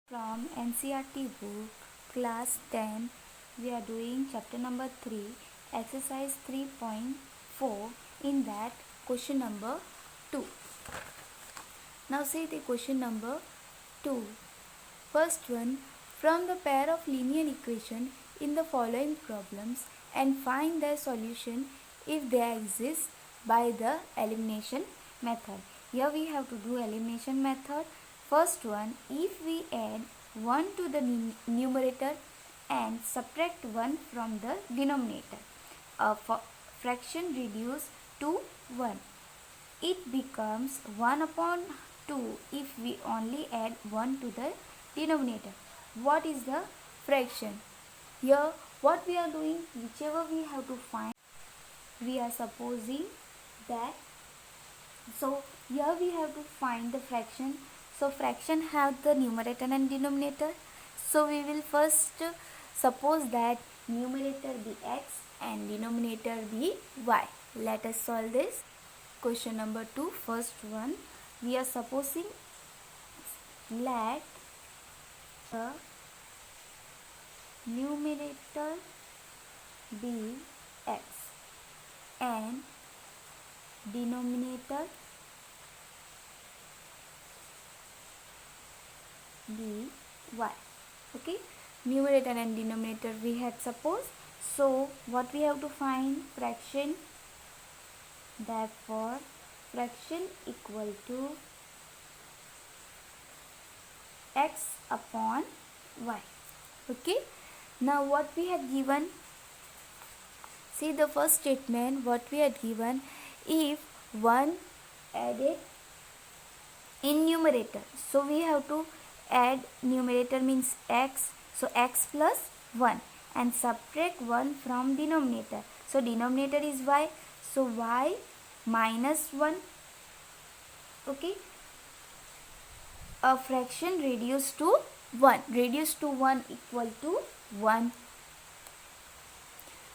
From NCERT book, class 10, we are doing chapter number 3, exercise 3.4, in that question number 2. Now see the question number 2. First one, from the pair of linear equation in the following problems and find their solution if they exist by the elimination method. Here we have to do elimination method. First one, if we add 1 to the numerator and subtract 1 from the denominator, a fraction reduced to 1. It becomes 1 upon 2 if we only add 1 to the denominator. What is the fraction? Here what we are doing, whichever we have to find, we are supposing that, so here we have to find the fraction. So fraction have the numerator and denominator. So we will first suppose that numerator be x and denominator be y. Let us solve this. Question number 2, first one, we are supposing let the numerator be x and denominator be y. Okay, numerator and denominator we had supposed. So what we have to find? Fraction. Therefore fraction equal to x upon y. Okay, now what we had given, see the first statement, what we had given, if 1 added in numerator, so we have to add numerator means x, so x plus 1, and subtract 1 from denominator, so denominator is y, so y minus 1. Okay, a fraction reduced to 1, reduced to 1 equal to 1.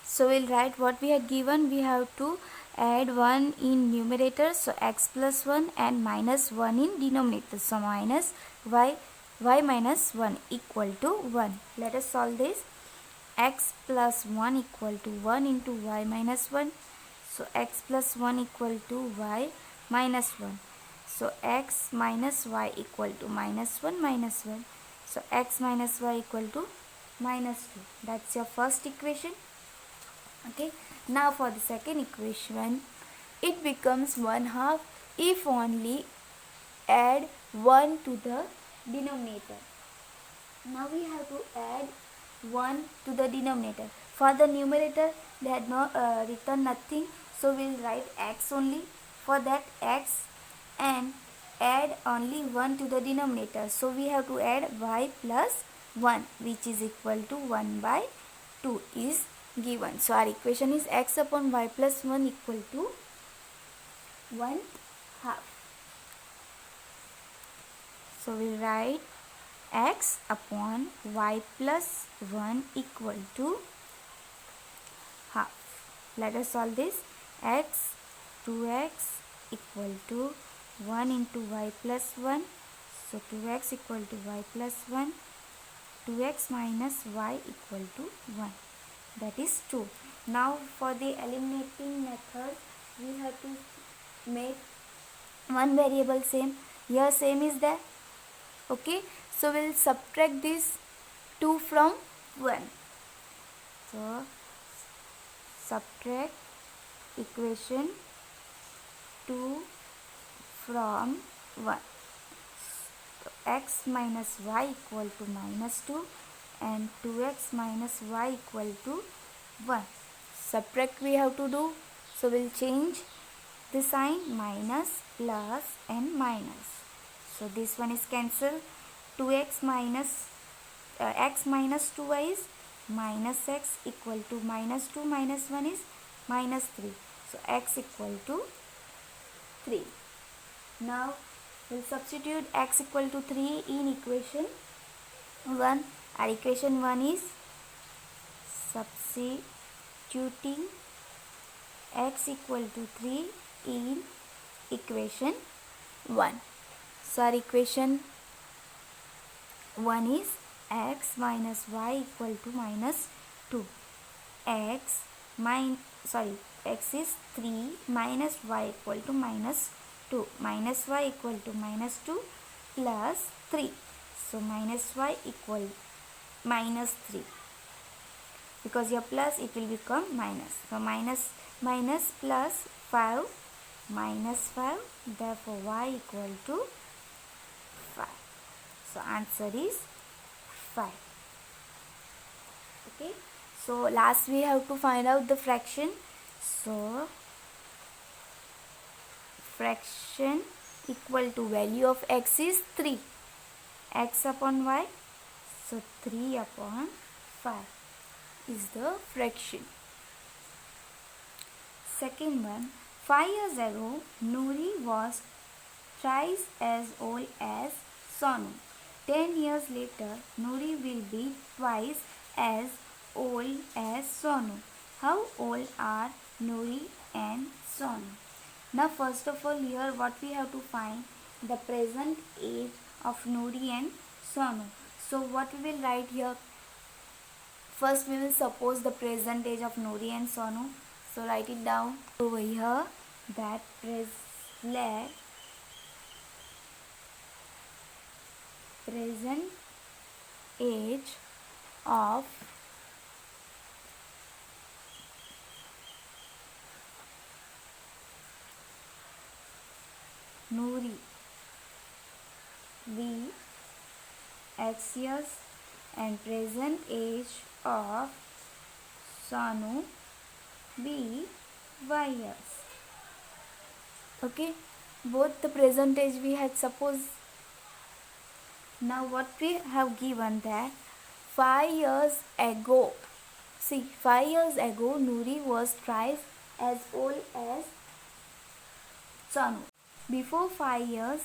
So we'll write what we had given. We have to add 1 in numerator, so x plus 1, and minus 1 in denominator, so minus y minus 1 equal to 1. Let us solve this. X plus 1 equal to 1 into y minus 1. So x plus 1 equal to y minus 1. So x minus y equal to minus 1 minus 1. So x minus y equal to minus 2. That's your first equation. Okay, now for the second equation, it becomes 1/2 if only add 1 to the denominator. Now we have to add 1 to the denominator. For the numerator they had not written nothing, so we'll write x only. For that x, and add only 1 to the denominator, so we have to add y plus 1, which is equal to 1 by 2 is given. So our equation is x upon y plus 1 equal to 1/2. So we write x upon y plus 1 equal to half. Let us solve this. X 2x equal to 1 into y plus 1. So 2x equal to y plus 1. 2x minus y equal to 1. That is 2. Now for the eliminating method, we have to make one variable same. Here same is there. Okay, so we'll subtract this 2 from 1. So subtract equation 2 from 1. So x minus y equal to minus 2 and 2x minus y equal to 1. Subtract we have to do, so we'll change the sign, minus, plus and minus. So this one is cancelled. 2x minus x minus 2y is minus x equal to minus 2 minus 1 is minus 3. So x equal to 3. Now we'll substitute x equal to 3 in equation 1. Our equation 1 is substituting x equal to 3 in equation 1. So our equation One is x minus y equal to minus 2. x min sorry x is 3 minus y equal to minus 2. Minus y equal to minus 2 plus 3. So minus y equal minus 3. Because your plus, it will become minus. So minus minus plus 5 minus 5. Therefore y equal to 5. So answer is 5. Okay. So last we have to find out the fraction. So fraction equal to value of x is 3. X upon y. So 3 upon 5 is the fraction. Second one, 5 years ago, Nuri was thrice as old as Sonu. 10 years later, Nuri will be twice as old as Sonu. How old are Nuri and Sonu? Now first of all, here what we have to find, the present age of Nuri and Sonu. So what we will write here? First we will suppose the present age of Nuri and Sonu. So write it down over here, that let present age of Nuri be x years and present age of Sonu be y years. Okay, both the present age we had supposed. Now what we have given, that 5 years ago, see 5 years ago Nuri was twice as old as Sonu. Before 5 years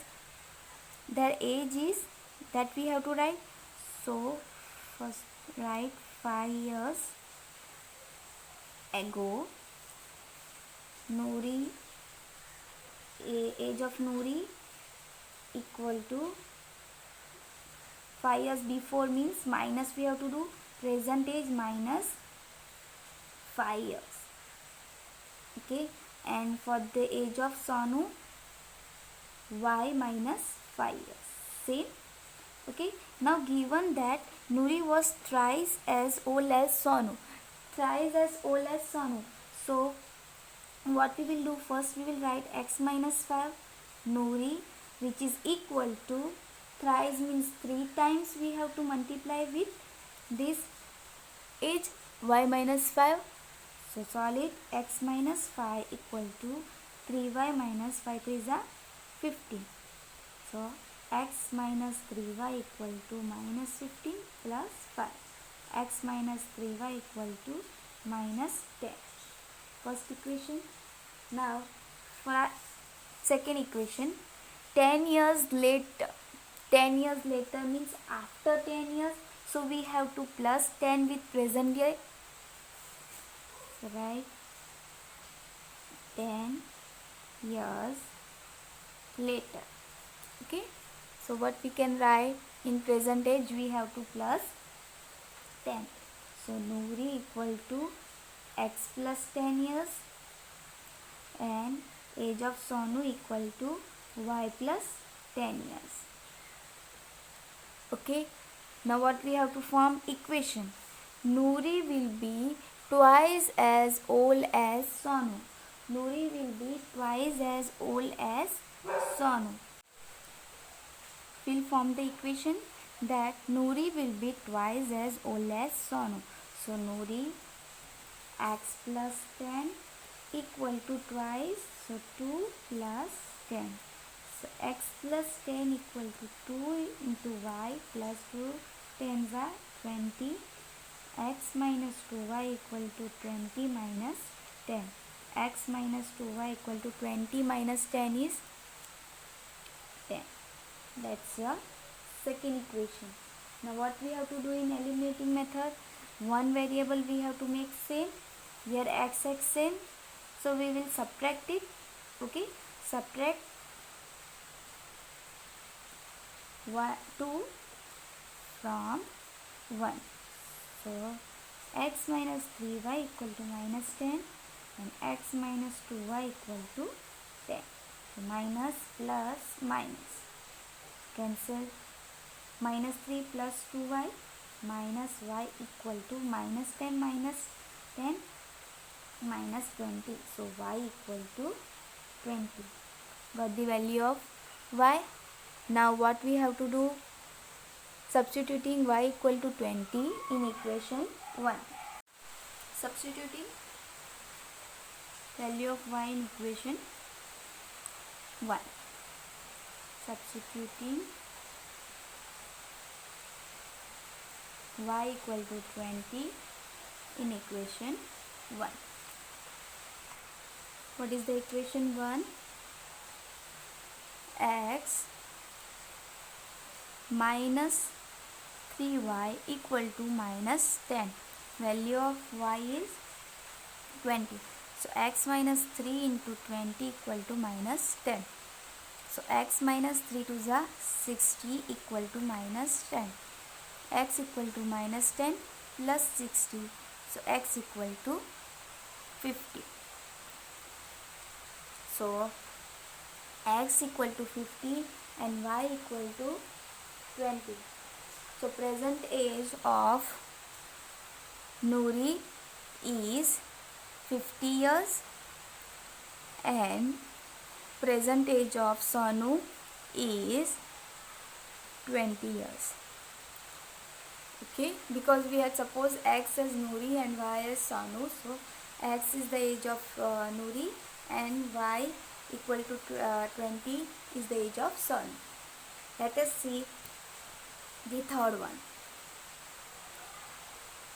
their age is, that we have to write. So first write 5 years ago Nuri, age of Nuri equal to 5 years before, means minus we have to do, present age minus 5 years. Okay, and for the age of Sonu, y minus 5 years. Same. Okay, now given that Nuri was thrice as old as Sonu, thrice as old as Sonu, so what we will do, first we will write x minus 5 Nuri, which is equal to, thrice means 3 times we have to multiply with this age, y minus 5. So solid x minus 5 equal to 3y minus 5 is a 15. So x minus 3y equal to minus 15 plus 5. X minus 3y equal to minus 10. First equation. Now for our second equation, 10 years later. 10 years later means after 10 years. So we have to plus 10 with present year. So write 10 years later. Okay. So what we can write, in present age we have to plus 10. So Nuri equal to x plus 10 years and age of Sonu equal to y plus 10 years. Okay, now what we have to form equation, Nuri will be twice as old as Sonu. Nuri will be twice as old as Sonu. We'll form the equation that Nuri will be twice as old as Sonu. So Nuri x plus 10 equal to twice, so 2 plus 10. So x plus 10 equal to 2 into y plus 2 10s are 20. X minus 2y equal to 20 minus 10. X minus 2y equal to 20 minus 10 is 10. That's your second equation. Now what we have to do in eliminating method? One variable we have to make same. Here x same. So we will subtract it. Okay. Subtract 2 from 1. So x minus 3y equal to minus 10 and x minus 2y equal to 10. So minus plus minus cancel, minus 3 plus 2y minus y equal to minus 10 minus 10 minus 20. So y equal to 20. Got the value of y. Now what we have to do? Substituting y equal to 20 in equation 1. Substituting value of y in equation 1. Substituting y equal to 20 in equation 1. What is the equation 1? X minus 3y equal to minus 10. Value of y is 20. So x minus 3 into 20 equal to minus 10. So x minus 3 to the 60 equal to minus 10. X equal to minus 10 plus 60. So x equal to 50. So x equal to 50 and y equal to 20. So present age of Noori is 50 years and present age of Sonu is 20 years. Okay, because we had supposed x as Noori and y as Sonu, so x is the age of Noori and y equal to 20 is the age of Sonu. Let us see the third one.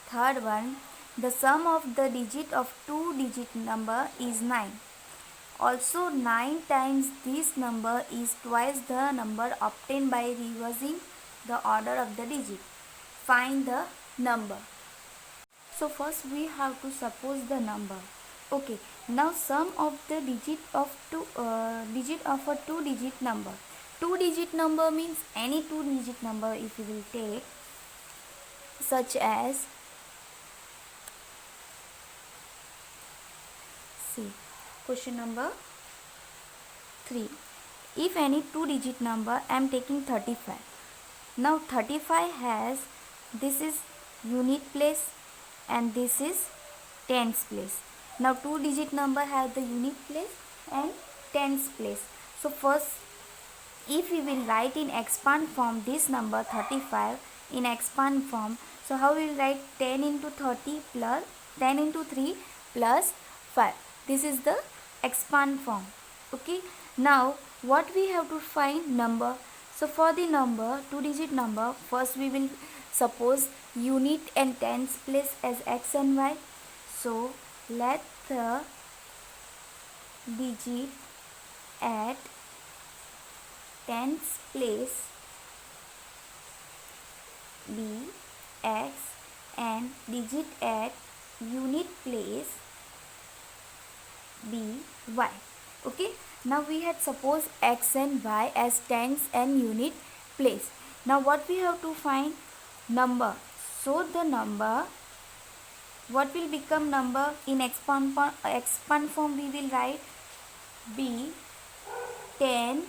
Third one, the sum of the digit of two-digit number is 9. Also 9 times this number is twice the number obtained by reversing the order of the digit. Find the number. So first we have to suppose the number. Okay, now sum of the digit of a two-digit number. Two-digit number means any two-digit number if you will take, such as, see, question number 3. If any two-digit number, I am taking 35. Now 35 has, this is unit place and this is tens place. Now two-digit number have the unit place and tens place. So first, if we will write in expand form this number 35 in expand form, so how we will write 10 into 30 plus 10 into 3 plus 5. This is the expand form. Okay, now what we have to find? Number. So for the number, two-digit number, first we will suppose unit and tens place as x and y. So let the digit at tens place be x and digit at unit place be y. Okay, now we had supposed x and y as tens and unit place. Now what we have to find? Number. So the number, what will become number in expand form? We will write be 10,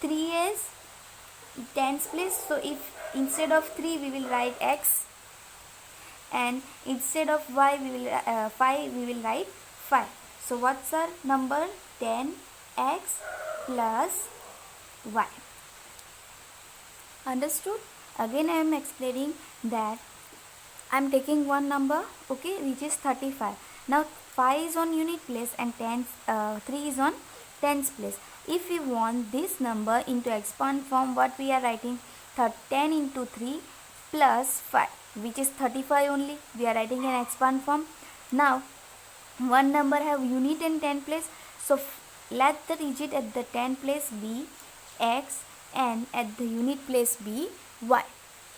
3 as tens place. So if instead of 3 we will write x and instead of y we will 5 we will write 5. So what's our number? 10x plus y. Understood? Again I am explaining that I am taking one number, okay, which is 35. Now 5 is on unit place and 3 is on tens place. If we want this number into expand form, what we are writing? 10 into 3 plus 5, which is 35 only. We are writing in expand form. Now one number have unit and 10 place, so let the digit at the 10 place be x and at the unit place be y.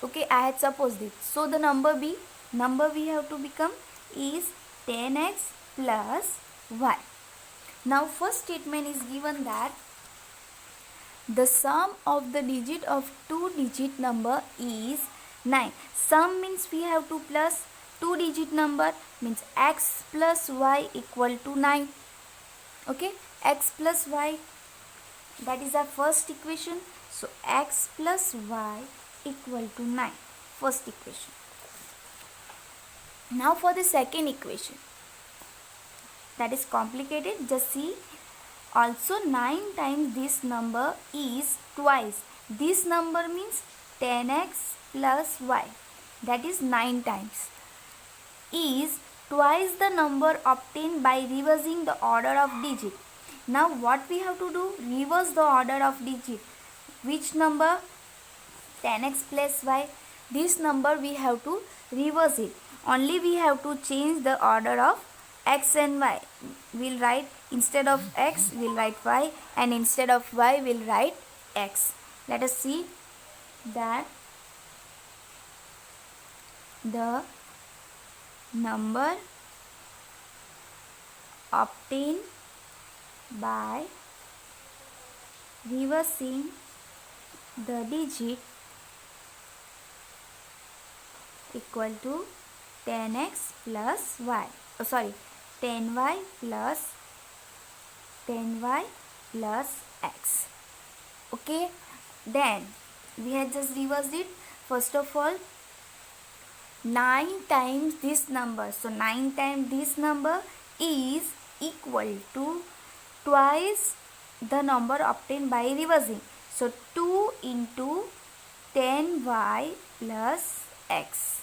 Okay, I had supposed it. So the number we have to become is 10x plus y. Now first statement is given that the sum of the digit of two-digit number is 9. Sum means we have to plus 2-digit number, means x plus y equal to 9. Okay, x plus y, that is our first equation. So x plus y equal to 9, first equation. Now for the second equation, that is complicated, just see. Also 9 times this number is twice. This number means 10x plus y, that is 9 times, is twice the number obtained by reversing the order of digit. Now what we have to do? Reverse the order of digit. Which number? 10x plus y. This number we have to reverse it. Only we have to change the order of x and y. We'll write, instead of x we'll write y, and instead of y we'll write x. Let us see that the number obtained by reversing the digit equal to 10x plus y. 10y plus 10y plus x. Okay, then we had just reversed it. First of all, 9 times this number, so 9 times this number is equal to twice the number obtained by reversing. So 2 into 10y plus x.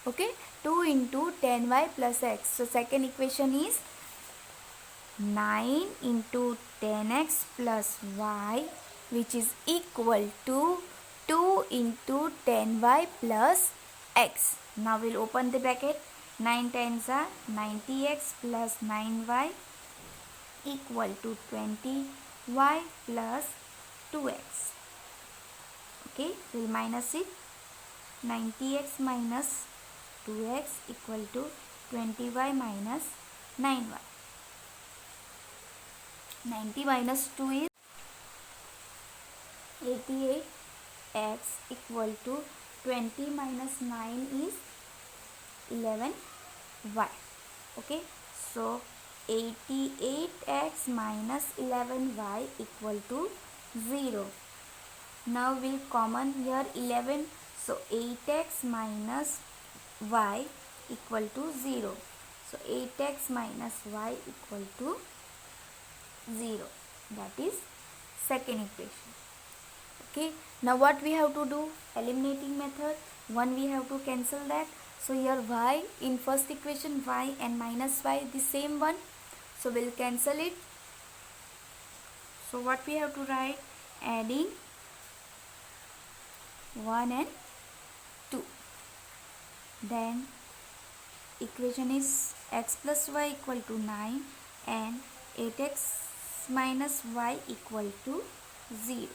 Okay, 2 into 10y plus x. So second equation is 9 into 10x plus y, which is equal to 2 into 10y plus x. Now we'll open the bracket. 9 times are 90x plus 9y equal to 20y plus 2x. Okay, we'll minus it. 90x minus 2x equal to 20y minus 9y. 90 minus 2 is 88x equal to 20 minus 9 is 11y. Okay, so 88x minus 11y equal to 0. Now we'll common here 11. So 8x minus y equal to 0. So 8x minus y equal to 0. That is second equation. Okay, now what we have to do? Eliminating method. 1 we have to cancel that. So here y in first equation, y and minus y, the same one. So we'll cancel it. So what we have to write? Adding 1 and 2. Then equation is x plus y equal to 9 and 8x minus y equal to 0.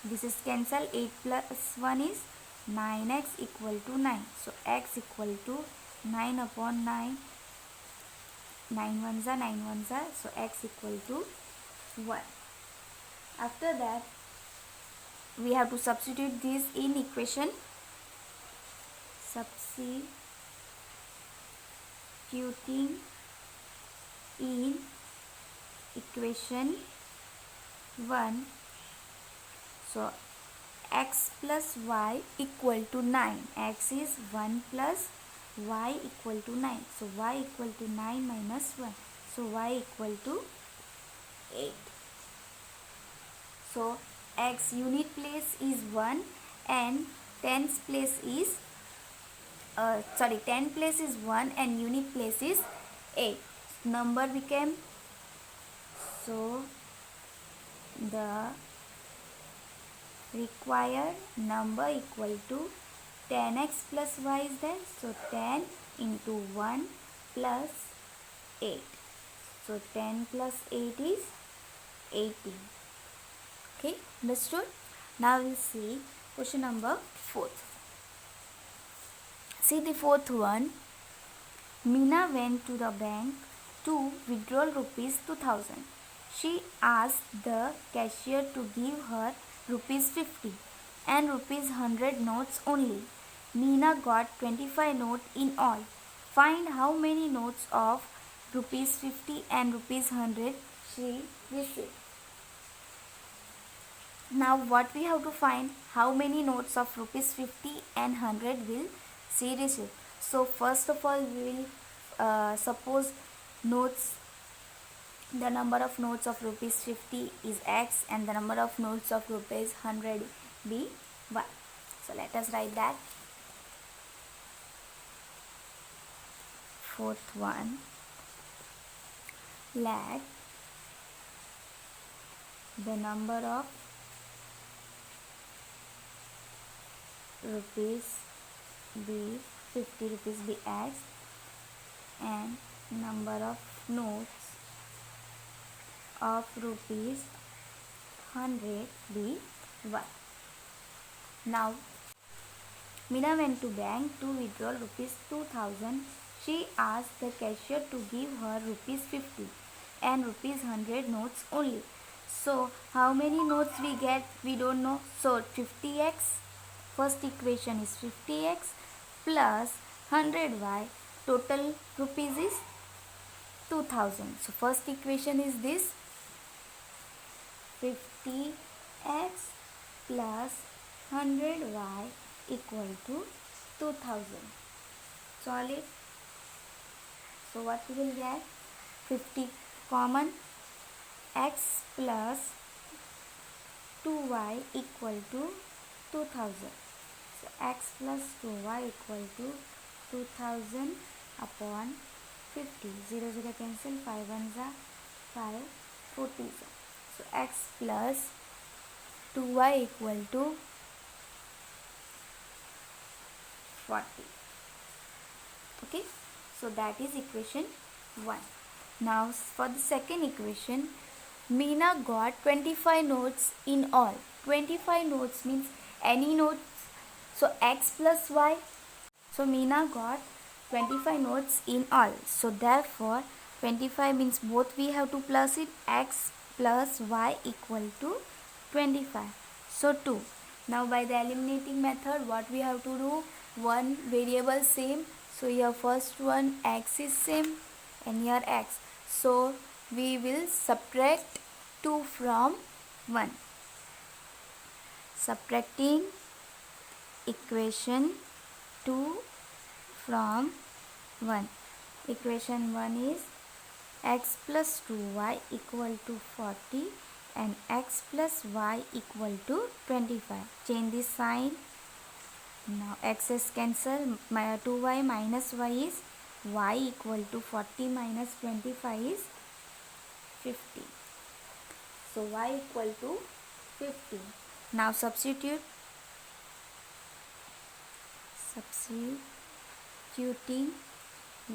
This is cancelled. 8 plus 1 is 9x equal to 9. So x equal to 9 upon 9. 9 ones are 9 ones are. So x equal to 1. After that, we have to substitute this in equation. Substituting in equation 1. So x plus y equal to 9. X is 1 plus y equal to 9. So y equal to 9 minus 1. So y equal to 8. So x unit place is 1 and 10 place is 10 place is 1 and unit place is 8. Number became, so the required number equal to 10x plus y is there. So 10 into 1 plus 8. So 10 plus 8 is 18. Okay, understood? Now we'll see question number 4. See the fourth one. Meena went to the bank to withdraw rupees 2000. She asked the cashier to give her rupees 50. and rupees 100 notes only. Meena got 25 notes in all. Find how many notes of rupees 50 and rupees 100 she received. Now what we have to find, how many notes of rupees 50 and 100 will she receive. So first of all we will suppose notes, the number of notes of rupees 50 is x and the number of notes of rupees 100 be y. So let us write that. Fourth one, let the number of rupees be 50 rupees be x and number of notes of rupees 100 be y. Now Meena went to bank to withdraw rupees 2000. She asked the cashier to give her rupees 50 and rupees 100 notes only. So how many notes we get? We don't know. So 50x, first equation is 50x plus 100y, total rupees is 2000. So first equation is this, 50x plus 100y equal to 2000. Solve it. So what we will get? 50 common, x plus 2y equal to 2000. So x plus 2y equal to 2000 upon 50. 0 0 cancel, 5 1s are 5, 40. So x plus 2y equal to 40. Okay, so that is equation 1. Now for the second equation, Meena got 25 notes in all. 25 notes means any notes. So x plus y. So Meena got 25 notes in all. So therefore 25 means both we have to plus it, x plus y equal to 25. So 2. Now by the eliminating method, what we have to do? One variable same. So here first one x is same and here x. So we will subtract 2 from 1. Subtracting equation 2 from 1. Equation 1 is x plus 2y equal to 40 and x plus y equal to 25. Change the sign. Now x is cancel, 2y minus y is y equal to 40 minus 25 is 50. So y equal to 50. Now substituting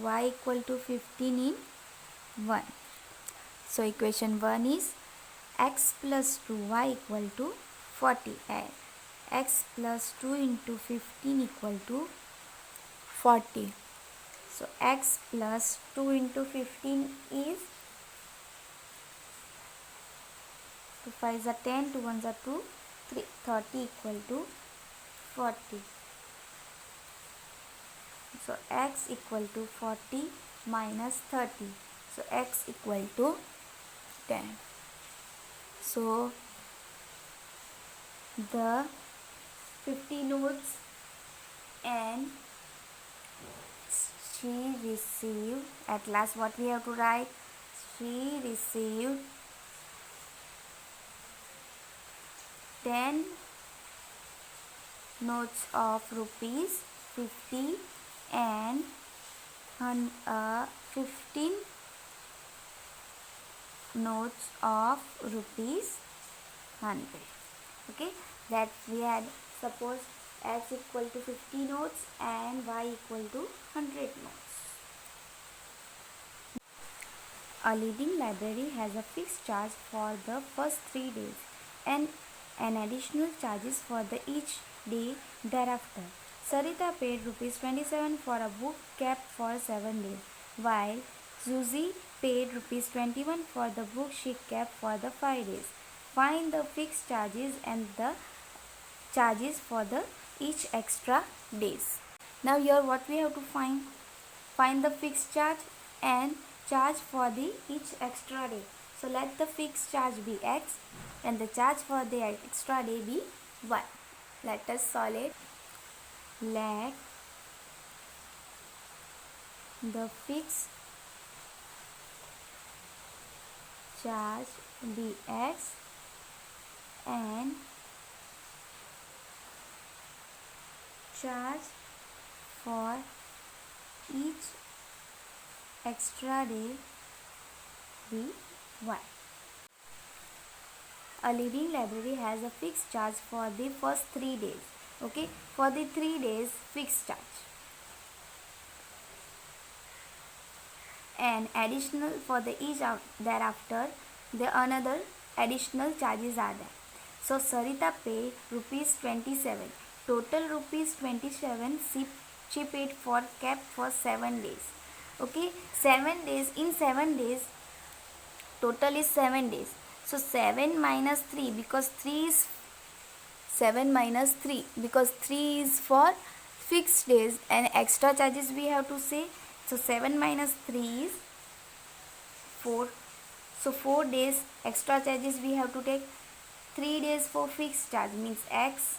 y equal to 15 in 1. So equation 1 is x plus 2y equal to 40 and x plus 2 into 15 equal to 40. So x plus 2 into 15 is 2 5s are 10, 2 1s are 2, 3, 30 equal to 40. So x equal to 40 minus 30. So x equal to 10. So the 50 notes and she received, at last what we have to write? She received 10 notes of rupees 50 and 15 notes of rupees 100. Okay, that we had suppose x equal to 50 notes and y equal to 100 notes. A leading library has a fixed charge for the first 3 days and an additional charges for the each day thereafter. Sarita paid rupees 27 for a book kept for 7 days, while Suzy paid rupees 21 for the book she kept for the 5 days. Find the fixed charges and the charges for the each extra days. Now here what we have to find the fixed charge and charge for the each extra day. So let the fixed charge be x and the charge for the extra day be y. Let us solve it. Let the fixed charge be x and charge for each extra day be y. A leading library has a fixed charge for the first 3 days. Okay, for the 3 days fixed charge. And additional for the each thereafter, the another additional charges are there. So Sarita paid rupees 27. Total rupees 27 she paid for cab for 7 days. Okay, 7 days, in 7 days total is 7 days. So 7 minus 3 because 3 is 7 minus 3 because 3 is for fixed days and extra charges we have to say. So 7 minus 3 is 4. So 4 days extra charges we have to take. 3 days for fixed charge means x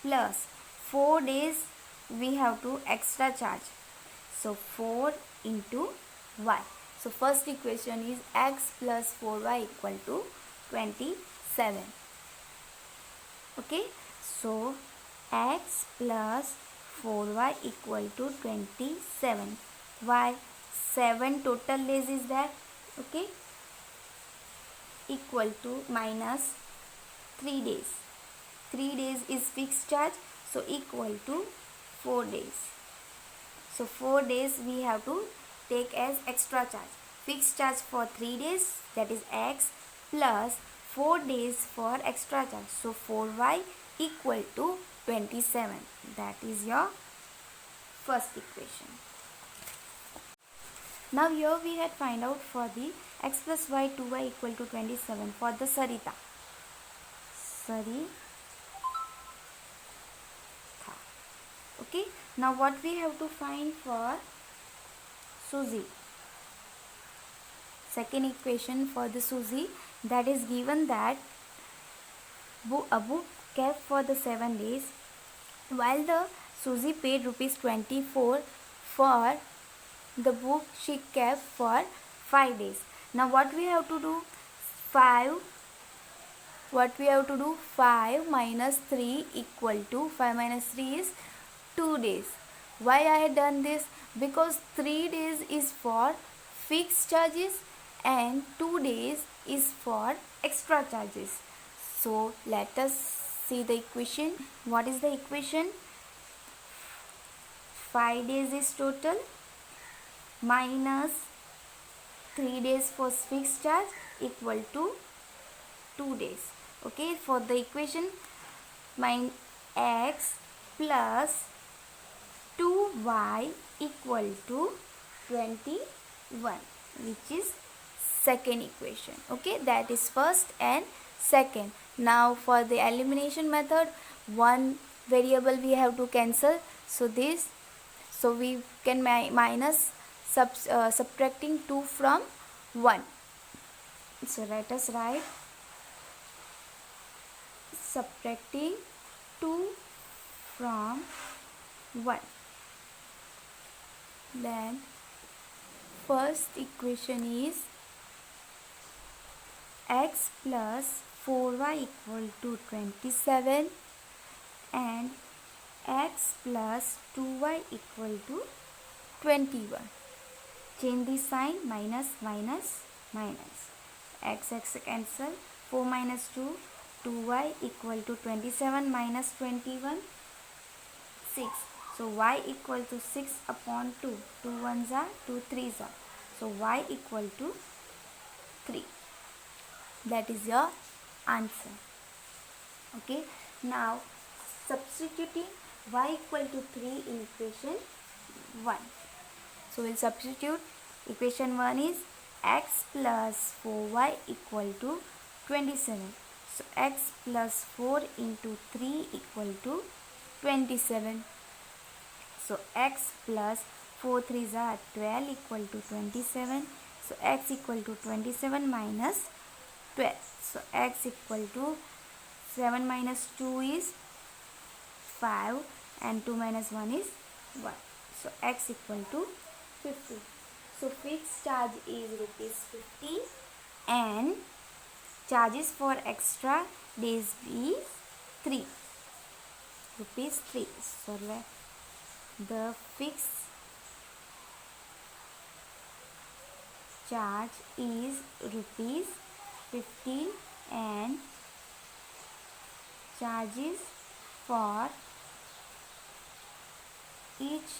plus 4 days we have to extra charge. So 4 into y. So first equation is x plus 4y equal to 27. Okay. So x plus 4y equal to 27. Why? 7 total days is there. Okay. Equal to minus 3 days. 3 days is fixed charge. So equal to 4 days. So 4 days we have to take as extra charge. Fixed charge for 3 days, that is x, plus 4 days for extra charge. So 4y equal to 27. That is your first equation. Now here we had find out for the x plus y 2y equal to 27 for the Sarita. Okay. Now what we have to find for Susie? Second equation for the Susie, that is given that a book kept for the 7 days while the Susie paid rupees 24 for the book she kept for 5 days. Now what we have to do? 5 minus 3 equal to 5 minus 3 is 2 days. Why I had done this? Because 3 days is for fixed charges and 2 days is for extra charges. So let us see the equation. What is the equation? 5 days is total minus 3 days for fixed charge equal to 2 days. Okay, for the equation x plus 2y equal to 21, which is second equation. Okay, that is first and second. Now for the elimination method, one variable we have to cancel. So we can minus subtracting 2 from 1. So let us write subtracting 2 from 1. Then first equation is x plus 4y equal to 27 and x plus 2y equal to 21. Change the sign, minus minus minus. X cancel, 4 minus 2, 2y equal to 27 minus 21, 6. So y equal to 6 upon 2. 2 1s are, 2 3s are. So y equal to 3. That is your answer. Okay. Now substituting y equal to 3 in equation 1. So we'll substitute. Equation 1 is x plus 4y equal to 27. So x plus 4 into 3 equal to 27. So x plus 4 3s are 12 equal to 27. So x equal to 27 minus 12. So x equal to 7 minus 2 is 5 and 2 minus 1 is 1. So x equal to 50. So fixed charge is rupees 50 and charges for extra days is 3 rupees 3. So the fixed charge is rupees 50 and charges for each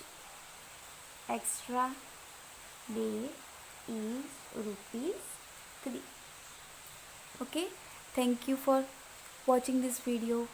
extra day is rupees 3. Okay, thank you for watching this video.